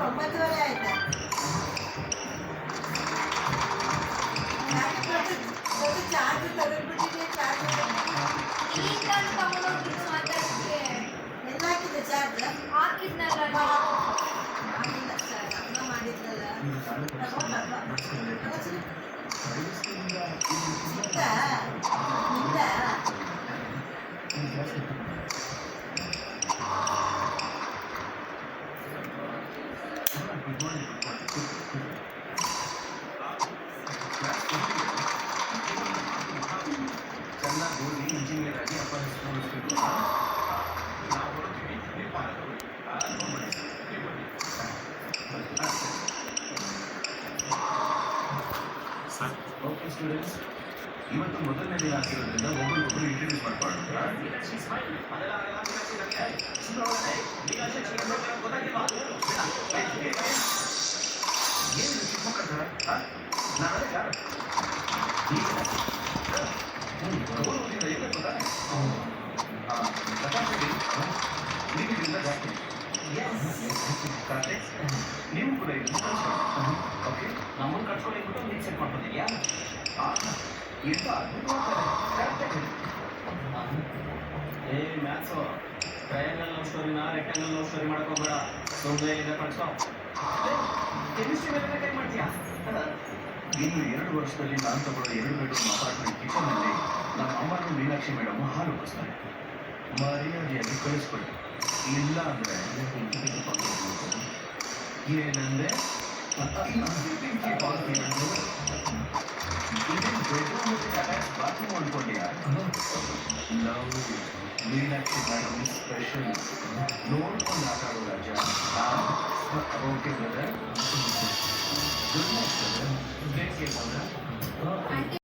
ಒಂಬತ್ತುವರೆ ಆಯ್ತಾ? ದೊಡ್ಡ ಚಾರ್ಜ್ ತೆಗೆದ್ಬಿಟ್ಟಿದೆ. ಚಾರ್ಜ್ ಎಲ್ಲ ಹಾಕಿದೆ ಚಾರ್ಜ್ ಹಾಕಿದ್ನಲ್ಲ ಮಾಡಿಲ್ಲ ಸರ್, ಅಮ್ಮ ಮಾಡಿದ್ನಲ್ಲ. ಸಿಕ್ತಾ ನಿಂದ? ಚೆನ್ನಾಗಿ ಓದಿ ಇಂಜಿನಿಯರ್ ಆಗಿ ಅಪ್ಪ ಹೆಸರು ಓಕೆ ಸ್ಟೂಡೆಂಟ್ಸ್, ಇವತ್ತು ಮೊದಲನೇ ದಿನ ಆಗಿರೋದ್ರಿಂದ ಒಬ್ಬರಿಗೊಬ್ಬರು ಇಂಟ್ರೊಡ್ಯೂಸ್ ಮಾಡ್ಕೊಳ್ಳೋಣ. ಏನು ಚಿಕ್ಕ ಮಕ್ಕಳ ನಾಳೆ ಯಾರು ನೀವು ಕೂಡ ಓಕೆ, ನಮ್ಮನ್ನು ಕಟ್ಸ್ಕೊಳ್ಳಿಬಿಟ್ಟು ನೀನು ಸೆಟ್ ಮಾಡ್ಕೊಂಡಿದ್ಯಾ? ಎಂತ ಅದ್ಭುತವಾಗ್ತಾರೆ. ಏ ಮ್ಯಾಥ್ಸು ಟ್ರಯಾಂಗಲ್ ಲವ್ ಸ್ಟೋರಿನ ರೆಕ್ಟಾಂಗಲ್ ಲವ್ ಸ್ಟೋರಿ ಮಾಡಕ್ ಹೋಗ್ಬೇಡ, ಸುಮ್ಮನೆ ಇದೆ ಕಳ್ಸೋ. ಕೆಮಿಸ್ಟ್ರಿ ಮೇಲೆ ಕೈ ಮಾಡ್ತೀಯಾ? ಇನ್ನು 2 ವರ್ಷದಲ್ಲಿ ನಾನು ತಗೊಳ್ಳೋ 2 ಬೆಡ್ರೂಮ್ ಅಪಾರ್ಟ್ಮೆಂಟ್ ಕಿಚನ್ನಲ್ಲಿ ನಮ್ಮ ಅಮ್ಮನೂ ಮೀನಾಕ್ಷಿ ಮೇಡಮ್ ಹಾಲು ಉಳಿಸ್ತಾರೆ. ಮರ್ಯಾದೆಯಾಗಿ ಕಳಿಸ್ಕೊಳ್ಳಿ, ಇಲ್ಲ ಅಂದರೆ ಏನಂದ್ರೆ ಬಾತ್ರೂಮ್ ಅನ್ಕೊಂಡ್ಯಾ? ಲವ್ ಮೀನಾಕ್ಷಿ ಮೇಡಮ್ ಸ್ಪೆಷಲ್ ನೋಡ್ಕೊಂಡು ಆಟ ಆಡೋ ರಾಜ. Okay brother, good night brother.